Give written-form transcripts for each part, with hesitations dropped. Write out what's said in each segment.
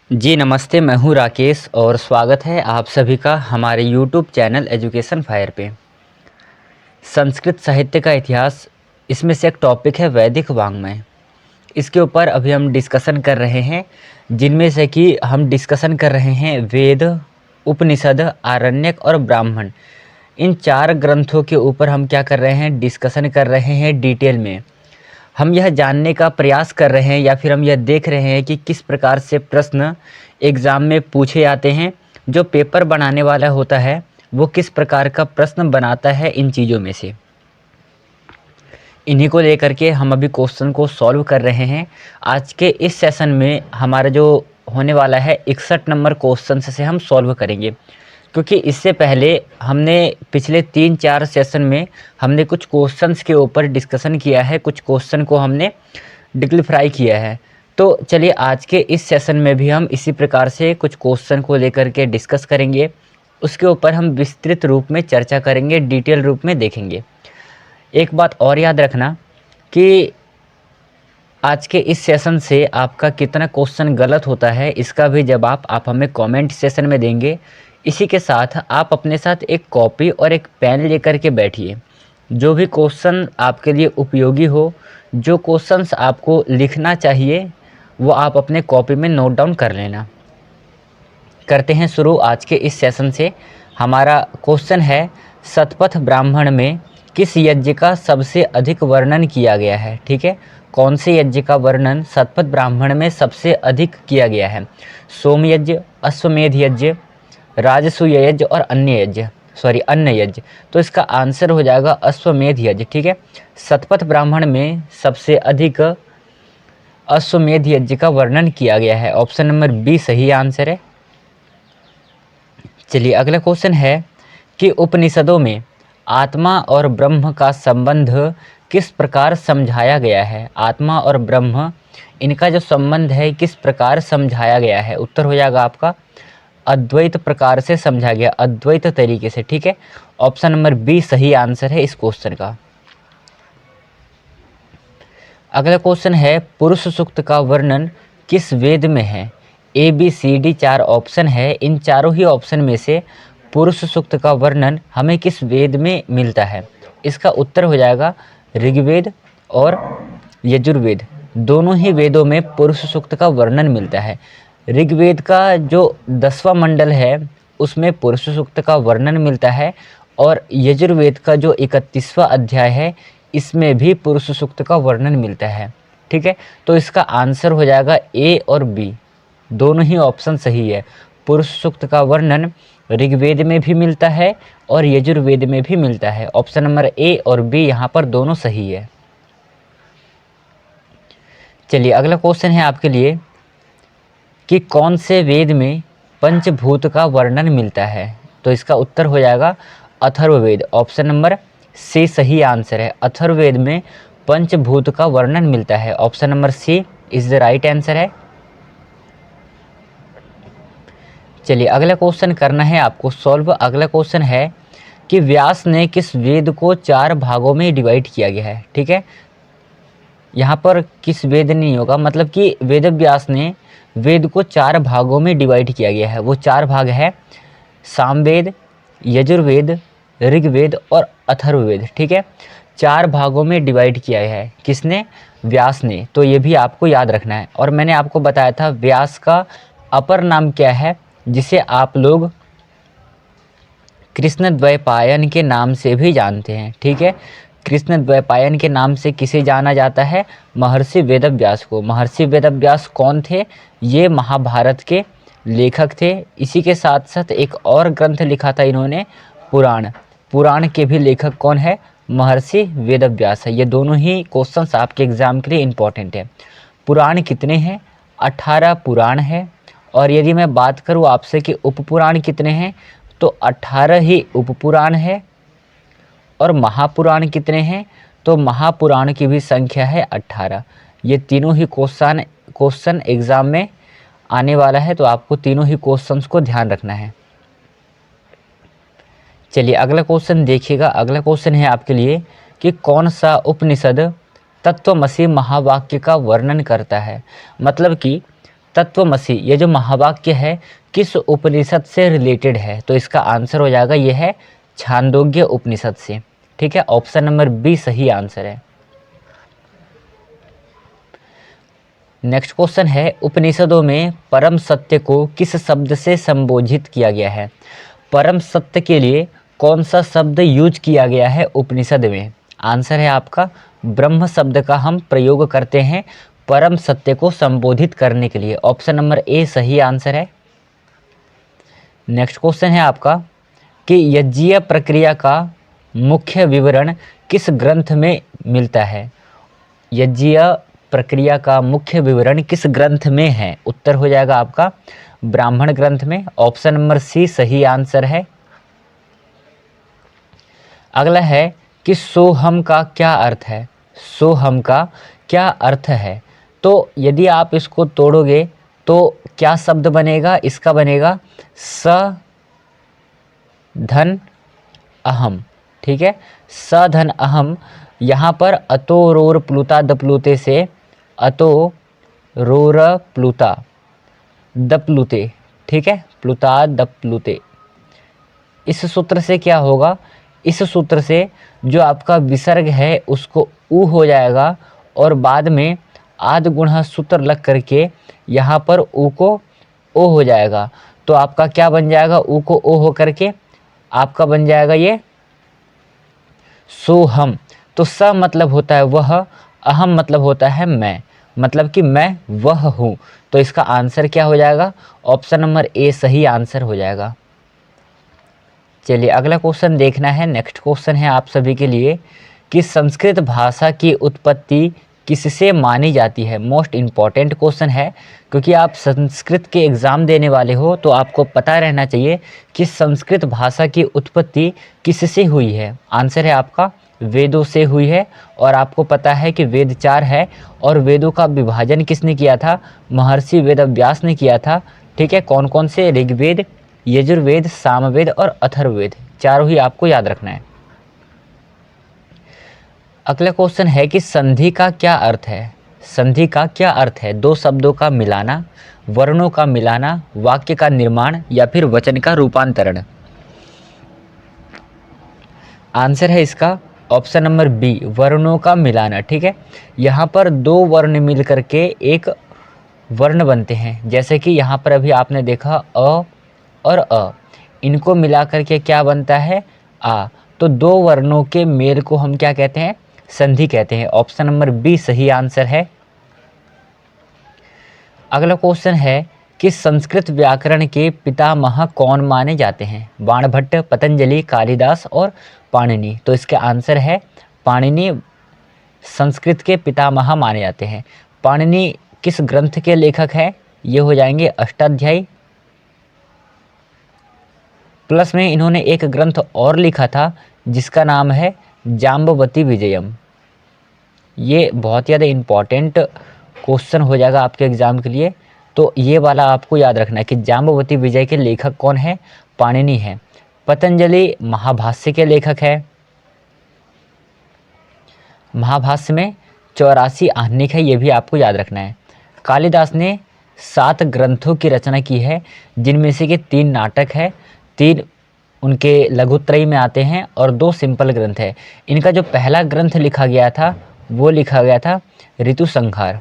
जी नमस्ते, मैं हूँ राकेश और स्वागत है आप सभी का हमारे यूट्यूब चैनल एजुकेशन फायर पे। संस्कृत साहित्य का इतिहास, इसमें से एक टॉपिक है वैदिक वाङ्मय। इसके ऊपर अभी हम डिस्कशन कर रहे हैं, जिनमें से कि हम डिस्कशन कर रहे हैं वेद, उपनिषद, आरण्यक और ब्राह्मण। इन 4 ग्रंथों के ऊपर हम क्या कर रहे हैं, डिस्कशन कर रहे हैं डिटेल में। हम यह जानने का प्रयास कर रहे हैं या फिर हम यह देख रहे हैं कि किस प्रकार से प्रश्न एग्ज़ाम में पूछे जाते हैं। जो पेपर बनाने वाला होता है वो किस प्रकार का प्रश्न बनाता है इन चीज़ों में से। इन्हीं को लेकर के हम अभी क्वेश्चन को सॉल्व कर रहे हैं। आज के इस सेशन में हमारा जो होने वाला है 61 नंबर क्वेश्चन से हम सॉल्व करेंगे, क्योंकि इससे पहले हमने पिछले 3-4 सेशन में हमने कुछ क्वेश्चंस के ऊपर डिस्कशन किया है, कुछ क्वेश्चन को हमने डिक्लिफ्राई किया है। तो चलिए आज के इस सेशन में भी हम इसी प्रकार से कुछ क्वेश्चन को लेकर के डिस्कस करेंगे। उसके ऊपर हम विस्तृत रूप में चर्चा करेंगे, डिटेल रूप में देखेंगे। एक बात और याद रखना कि आज के इस सेशन से आपका कितना क्वेश्चन गलत होता है, इसका भी जवाब आप हमें कमेंट सेशन में देंगे। इसी के साथ आप अपने साथ एक कॉपी और एक पेन लेकर के बैठिए। जो भी क्वेश्चन आपके लिए उपयोगी हो, जो क्वेश्चंस आपको लिखना चाहिए, वो आप अपने कॉपी में नोट डाउन कर लेना। करते हैं शुरू आज के इस सेशन से। हमारा क्वेश्चन है, शतपथ ब्राह्मण में किस यज्ञ का सबसे अधिक वर्णन किया गया है। ठीक है, कौन से यज्ञ का वर्णन शतपथ ब्राह्मण में सबसे अधिक किया गया है। सोम यज्ञ, अश्वमेध यज्ञ, राजसूय यज्ञ और अन्न यज्ञ। तो इसका आंसर हो जाएगा अश्वमेध यज्ञ। ठीक है, शतपथ ब्राह्मण में सबसे अधिक अश्वमेध यज्ञ का वर्णन किया गया है। ऑप्शन नंबर बी सही आंसर है। चलिए अगला क्वेश्चन है कि उपनिषदों में आत्मा और ब्रह्म का संबंध किस प्रकार समझाया गया है। आत्मा और ब्रह्म, इनका जो संबंध है किस प्रकार समझाया गया है। उत्तर हो जाएगा आपका अद्वैत प्रकार से समझा गया, अद्वैत तरीके से। ठीक है, ऑप्शन नंबर बी सही आंसर है इस क्वेश्चन का। अगला क्वेश्चन है, पुरुष सूक्त का वर्णन किस वेद में है। A B C D 4 option है। इन चारों ही ऑप्शन में से पुरुष सूक्त का वर्णन हमें किस वेद में मिलता है। इसका उत्तर हो जाएगा ऋग्वेद और यजुर्वेद। दोनों ही वेदों में पुरुष सूक्त का वर्णन मिलता है। ऋग्वेद का जो 10वां मंडल है उसमें पुरुष सूक्त का वर्णन मिलता है, और यजुर्वेद का जो 31वां अध्याय है इसमें भी पुरुष सूक्त का वर्णन मिलता है। ठीक है, तो इसका आंसर हो जाएगा ए और बी, दोनों ही ऑप्शन सही है। पुरुष सूक्त का वर्णन ऋग्वेद में भी मिलता है और यजुर्वेद में भी मिलता है। ऑप्शन नंबर ए और बी यहाँ पर दोनों सही है। चलिए अगला क्वेश्चन है आपके लिए कि कौन से वेद में पंचभूत का वर्णन मिलता है। तो इसका उत्तर हो जाएगा अथर्ववेद। ऑप्शन नंबर सी सही आंसर है। अथर्ववेद में पंचभूत का वर्णन मिलता है। Option number C is the right answer है। चलिए अगला क्वेश्चन करना है आपको सॉल्व। अगला क्वेश्चन है कि व्यास ने किस वेद को 4 भागों में डिवाइड किया गया है। ठीक है, यहाँ पर किस वेद नहीं होगा, मतलब कि वेद व्यास ने वेद को 4 भागों में डिवाइड किया गया है। वो 4 भाग है सामवेद, यजुर्वेद, ऋग्वेद और अथर्ववेद। ठीक है, 4 भागों में डिवाइड किया है। किसने? व्यास ने। तो ये भी आपको याद रखना है। और मैंने आपको बताया था व्यास का अपर नाम क्या है, जिसे आप लोग कृष्णद्वैपायन के नाम से भी जानते हैं। ठीक है, कृष्णद्वैपायन के नाम से किसे जाना जाता है? महर्षि वेदव्यास को। महर्षि वेदव्यास कौन थे? ये महाभारत के लेखक थे। इसी के साथ साथ एक और ग्रंथ लिखा था इन्होंने, पुराण। पुराण के भी लेखक कौन है? महर्षि वेदव्यास है। ये दोनों ही क्वेश्चंस आपके एग्जाम के लिए इम्पोर्टेंट है। पुराण कितने हैं? 18 पुराण है। और यदि मैं बात करूँ आपसे कि उपपुराण कितने हैं, तो 18 ही उपपुराण है। और महापुराण कितने हैं? तो महापुराण की भी संख्या है 18। ये तीनों ही क्वेश्चन एग्जाम में आने वाला है, तो आपको तीनों ही क्वेश्चंस को ध्यान रखना है। चलिए अगला क्वेश्चन देखिएगा। अगला क्वेश्चन है आपके लिए कि कौन सा उपनिषद तत्वमसि महावाक्य का वर्णन करता है। मतलब कि तत्वमसि ये जो महावाक्य है किस उपनिषद से रिलेटेड है? तो इसका आंसर हो जाएगा ये है छांदोग्य उपनिषद से। ठीक है, ऑप्शन नंबर बी सही आंसर है। नेक्स्ट क्वेश्चन है, उपनिषदों में परम सत्य को किस शब्द से संबोधित किया गया है? परम सत्य के लिए कौन सा शब्द यूज किया गया है उपनिषद में? आंसर है आपका ब्रह्म शब्द का हम प्रयोग करते हैं परम सत्य को संबोधित करने के लिए। ऑप्शन नंबर ए सही आंसर है। नेक्स्ट क्वेश्चन है आपका कि यज्ञीय प्रक्रिया का मुख्य विवरण किस ग्रंथ में मिलता है? यज्ञीय प्रक्रिया का मुख्य विवरण किस ग्रंथ में है? उत्तर हो जाएगा आपका ब्राह्मण ग्रंथ में। ऑप्शन नंबर सी सही आंसर है। अगला है कि सोहम का क्या अर्थ है? सोहम का क्या अर्थ है? तो यदि आप इसको तोड़ोगे तो क्या शब्द बनेगा? इसका बनेगा स धन अहम। ठीक है, स धन अहम। यहाँ पर अतो रोर प्लुता दप्लुते से अतो रोर प्लुता दप्लुते, ठीक है, प्लुता दप्लुते, इस सूत्र से क्या होगा? इस सूत्र से जो आपका विसर्ग है उसको ऊ हो जाएगा और बाद में आद गुणा सूत्र लग करके यहाँ पर ऊ को ओ हो जाएगा। तो आपका क्या बन जाएगा? ऊ को ओ हो करके आपका बन जाएगा ये सोहम। तो स मतलब होता है वह, अहम मतलब होता है मैं, मतलब कि मैं वह हूँ। तो इसका आंसर क्या हो जाएगा? ऑप्शन नंबर ए सही आंसर हो जाएगा। चलिए अगला क्वेश्चन देखना है। नेक्स्ट क्वेश्चन है आप सभी के लिए कि संस्कृत भाषा की उत्पत्ति किससे मानी जाती है? मोस्ट इम्पॉर्टेंट क्वेश्चन है, क्योंकि आप संस्कृत के एग्ज़ाम देने वाले हो तो आपको पता रहना चाहिए कि संस्कृत भाषा की उत्पत्ति किससे हुई है। आंसर है आपका वेदों से हुई है। और आपको पता है कि वेद 4 है और वेदों का विभाजन किसने किया था? महर्षि वेदव्यास ने किया था। ठीक है, कौन कौन से? ऋग्वेद, यजुर्वेद, सामवेद और अथर्ववेद, चारों ही आपको याद रखना है। अगला क्वेश्चन है कि संधि का क्या अर्थ है? संधि का क्या अर्थ है? दो शब्दों का मिलाना, वर्णों का मिलाना, वाक्य का निर्माण या फिर वचन का रूपांतरण। आंसर है इसका ऑप्शन नंबर बी वर्णों का मिलाना। ठीक है, यहाँ पर दो वर्ण मिल करके एक वर्ण बनते हैं, जैसे कि यहाँ पर अभी आपने देखा अ और अ, इनको मिला करके क्या बनता है? आ। तो दो वर्णों के मेल को हम क्या कहते हैं? संधि कहते हैं। ऑप्शन नंबर बी सही आंसर है। अगला क्वेश्चन है कि संस्कृत व्याकरण के पितामह कौन माने जाते हैं? बाणभट्ट, पतंजलि, कालिदास और पाणिनि। तो इसका आंसर है पाणिनि संस्कृत के पितामह माने जाते हैं। पाणिनि किस ग्रंथ के लेखक हैं? ये हो जाएंगे अष्टाध्यायी। प्लस में इन्होंने एक ग्रंथ और लिखा था जिसका नाम है जाम्बवती विजयम। ये बहुत ज़्यादा इम्पॉर्टेंट क्वेश्चन हो जाएगा आपके एग्ज़ाम के लिए, तो ये वाला आपको याद रखना है कि जाम्बवती विजय के लेखक कौन है? पाणिनि है। पतंजलि महाभाष्य के लेखक है। महाभाष्य में 84 आहनिक है, ये भी आपको याद रखना है। कालिदास ने 7 ग्रंथों की रचना की है, जिनमें से कि 3 नाटक है, 3 उनके लघुत्रयी में आते हैं और 2 सिंपल ग्रंथ है। इनका जो पहला ग्रंथ लिखा गया था वो लिखा गया था ऋतु संहार,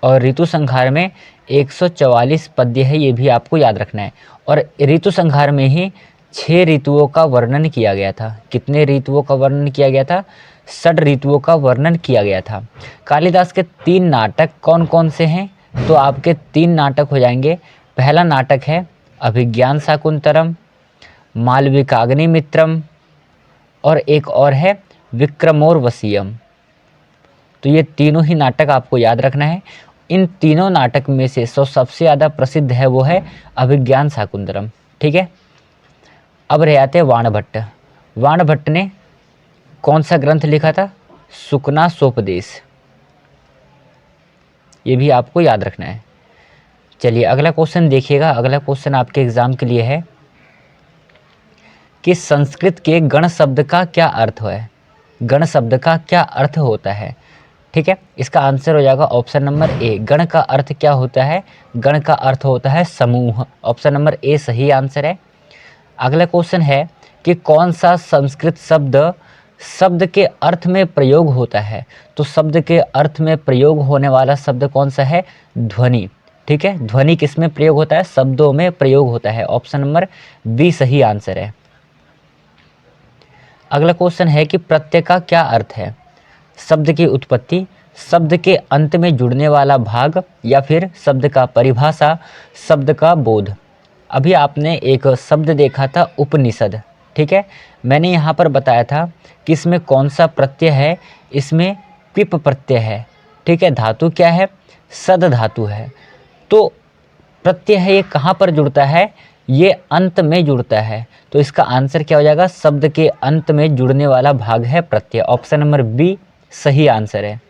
और ऋतु संहार में 144 पद्य है, ये भी आपको याद रखना है। और ऋतु संहार में ही 6 ऋतुओं का वर्णन किया गया था। कितने ऋतुओं का वर्णन किया गया था? 6 ऋतुओं का वर्णन किया गया था। कालिदास के 3 नाटक कौन कौन से हैं? तो आपके 3 नाटक हो जाएंगे। पहला नाटक है अभिज्ञान शाकुंतलम, मालविकाग्निमित्रम और एक और है विक्रमोर्वशीयम। तो ये तीनों ही नाटक आपको याद रखना है। इन तीनों नाटक में से सबसे ज़्यादा प्रसिद्ध है वो है अभिज्ञान शाकुंतलम। ठीक है, अब रह आते हैं वाणभट्ट। वाणभट्ट ने कौन सा ग्रंथ लिखा था? सुकनासोपदेश, ये भी आपको याद रखना है। चलिए अगला क्वेश्चन देखिएगा। अगला क्वेश्चन आपके एग्जाम के लिए है कि संस्कृत के गण शब्द का क्या अर्थ है? गण शब्द का क्या अर्थ होता है? ठीक है, इसका आंसर हो जाएगा ऑप्शन नंबर ए। गण का अर्थ क्या होता है? गण का अर्थ होता है समूह। ऑप्शन नंबर ए सही आंसर है। अगला क्वेश्चन है कि कौन सा संस्कृत शब्द शब्द के अर्थ में प्रयोग होता है? तो शब्द के अर्थ में प्रयोग होने वाला शब्द कौन सा है? ध्वनि। ठीक है, ध्वनि किस में प्रयोग होता है? शब्दों में प्रयोग होता है। ऑप्शन नंबर बी सही आंसर है। अगला क्वेश्चन है कि प्रत्यय का क्या अर्थ है? शब्द की उत्पत्ति, शब्द के अंत में जुड़ने वाला भाग, या फिर शब्द का परिभाषा, शब्द का बोध। अभी आपने एक शब्द देखा था उपनिषद, ठीक है, मैंने यहाँ पर बताया था कि इसमें कौन सा प्रत्यय है? इसमें पिप प्रत्यय है। ठीक है, धातु क्या है? सद धातु है। तो प्रत्यय है ये कहाँ पर जुड़ता है? ये अंत में जुड़ता है। तो इसका आंसर क्या हो जाएगा? शब्द के अंत में जुड़ने वाला भाग है प्रत्यय। ऑप्शन नंबर बी सही आंसर है।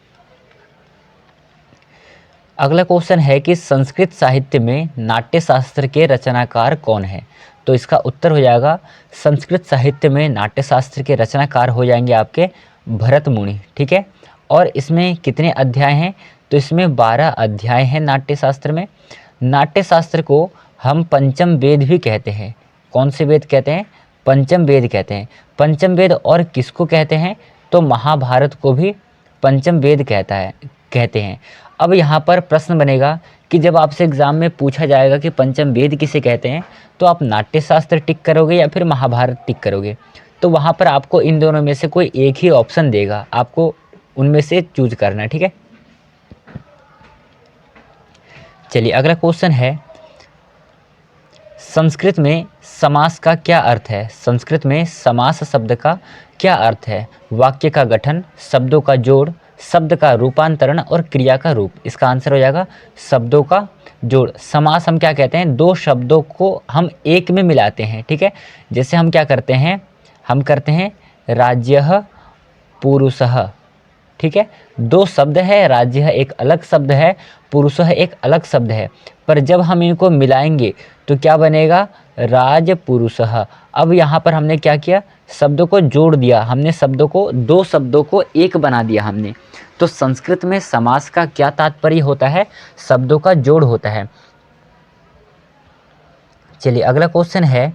अगला क्वेश्चन है कि संस्कृत साहित्य में नाट्य शास्त्र के रचनाकार कौन है? तो इसका उत्तर हो जाएगा संस्कृत साहित्य में नाट्य शास्त्र के रचनाकार हो जाएंगे आपके भरत मुनि। ठीक है, और इसमें कितने अध्याय हैं? तो इसमें 12 अध्याय हैं नाट्य शास्त्र में। नाट्य शास्त्र को हम पंचम वेद भी कहते हैं। कौन से वेद कहते हैं? पंचम वेद कहते हैं। पंचम वेद और किसको कहते हैं? तो महाभारत को भी पंचम वेद कहते हैं। अब यहाँ पर प्रश्न बनेगा कि जब आपसे एग्जाम में पूछा जाएगा कि पंचम वेद किसे कहते हैं, तो आप नाट्य शास्त्र टिक करोगे या फिर महाभारत टिक करोगे? तो वहाँ पर आपको इन दोनों में से कोई एक ही ऑप्शन देगा, आपको उनमें से चूज करना है। ठीक है, चलिए अगला क्वेश्चन है संस्कृत में समास का क्या अर्थ है? संस्कृत में समास शब्द का क्या अर्थ है? वाक्य का गठन, शब्दों का जोड़, शब्द का रूपांतरण और क्रिया का रूप। इसका आंसर हो जाएगा शब्दों का जोड़। समास हम क्या कहते हैं? दो शब्दों को हम एक में मिलाते हैं। ठीक है, जैसे हम क्या करते हैं? हम करते हैं राज्यः पुरुषः। ठीक है, दो शब्द है, राज्य एक अलग शब्द है, पुरुषः एक अलग शब्द है, पर जब हम इनको मिलाएंगे तो क्या बनेगा? राजपुरुषः। अब यहाँ पर हमने क्या किया? शब्दों को जोड़ दिया, हमने शब्दों को, दो शब्दों को एक बना दिया हमने। तो संस्कृत में समास का क्या तात्पर्य होता है? शब्दों का जोड़ होता है। चलिए अगला क्वेश्चन है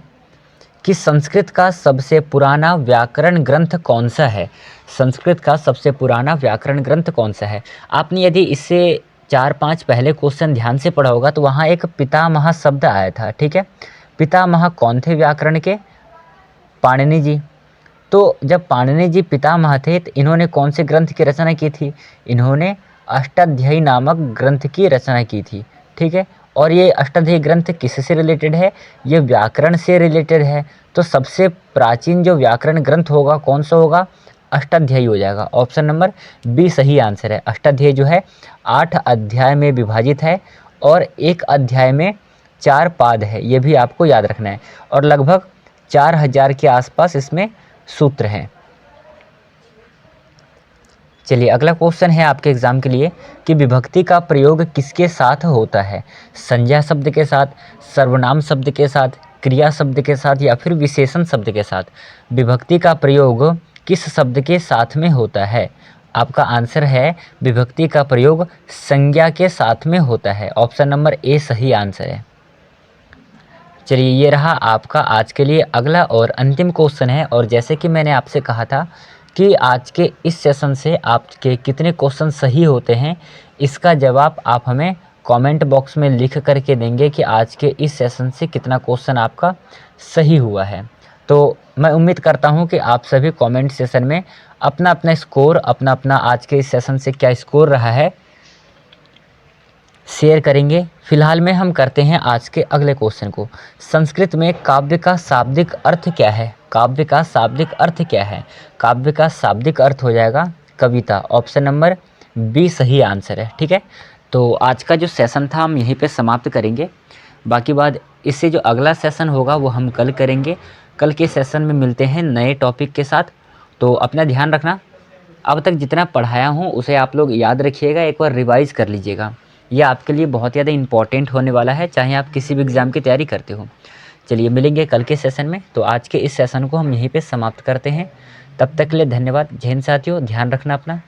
कि संस्कृत का सबसे पुराना व्याकरण ग्रंथ कौन सा है? संस्कृत का सबसे पुराना व्याकरण ग्रंथ कौन सा है? आपने यदि इससे 4-5 पहले क्वेश्चन ध्यान से पढ़ा होगा तो वहाँ एक पितामह शब्द आया था। ठीक है, पितामह कौन थे व्याकरण के? पाणिनि जी। तो जब पाणिनि जी पितामह थे तो इन्होंने कौन से ग्रंथ की रचना की थी? इन्होंने अष्टाध्यायी नामक ग्रंथ की रचना की थी। ठीक है, और ये अष्टाध्यायी ग्रंथ किससे रिलेटेड है? ये व्याकरण से रिलेटेड है। तो सबसे प्राचीन जो व्याकरण ग्रंथ होगा कौन सा होगा? अष्टाध्यायी हो जाएगा। ऑप्शन नंबर बी सही आंसर है। अष्टाध्यायी जो है 8 अध्याय में विभाजित है और एक अध्याय में 4 पाद है, ये भी आपको याद रखना है, और लगभग 4000 के आसपास इसमें सूत्र हैं। चलिए अगला क्वेश्चन है आपके एग्जाम के लिए कि विभक्ति का प्रयोग किसके साथ होता है? संज्ञा शब्द के साथ, सर्वनाम शब्द के साथ, क्रिया शब्द के साथ, या फिर विशेषण शब्द के साथ? विभक्ति का प्रयोग किस शब्द के साथ में होता है? आपका आंसर है विभक्ति का प्रयोग संज्ञा के साथ में होता है। ऑप्शन नंबर ए सही आंसर है। चलिए ये रहा आपका आज के लिए अगला और अंतिम क्वेश्चन है, और जैसे कि मैंने आपसे कहा था कि आज के इस सेशन से आपके कितने क्वेश्चन सही होते हैं, इसका जवाब आप हमें कमेंट बॉक्स में लिख करके देंगे कि आज के इस सेशन से कितना क्वेश्चन आपका सही हुआ है। तो मैं उम्मीद करता हूं कि आप सभी कमेंट सेशन में अपना अपना स्कोर, अपना अपना आज के इस सेशन से क्या स्कोर रहा है शेयर करेंगे। फिलहाल में हम करते हैं आज के अगले क्वेश्चन को। संस्कृत में काव्य का शाब्दिक अर्थ क्या है? काव्य का शाब्दिक अर्थ क्या है? काव्य का शाब्दिक अर्थ हो जाएगा कविता। ऑप्शन नंबर बी सही आंसर है। ठीक है, तो आज का जो सेशन था हम यहीं पे समाप्त करेंगे। बाकी बात इससे जो अगला सेशन होगा वो हम कल करेंगे। कल के सेशन में मिलते हैं नए टॉपिक के साथ। तो अपना ध्यान रखना। अब तक जितना पढ़ाया हूँ उसे आप लोग याद रखिएगा, एक बार रिवाइज़ कर लीजिएगा। ये आपके लिए बहुत ज़्यादा इंपॉर्टेंट होने वाला है, चाहे आप किसी भी एग्ज़ाम की तैयारी करते हो। चलिए मिलेंगे कल के सेशन में। तो आज के इस सेशन को हम यहीं पे समाप्त करते हैं। तब तक के लिए धन्यवाद। जय हिंद साथियों, ध्यान रखना अपना।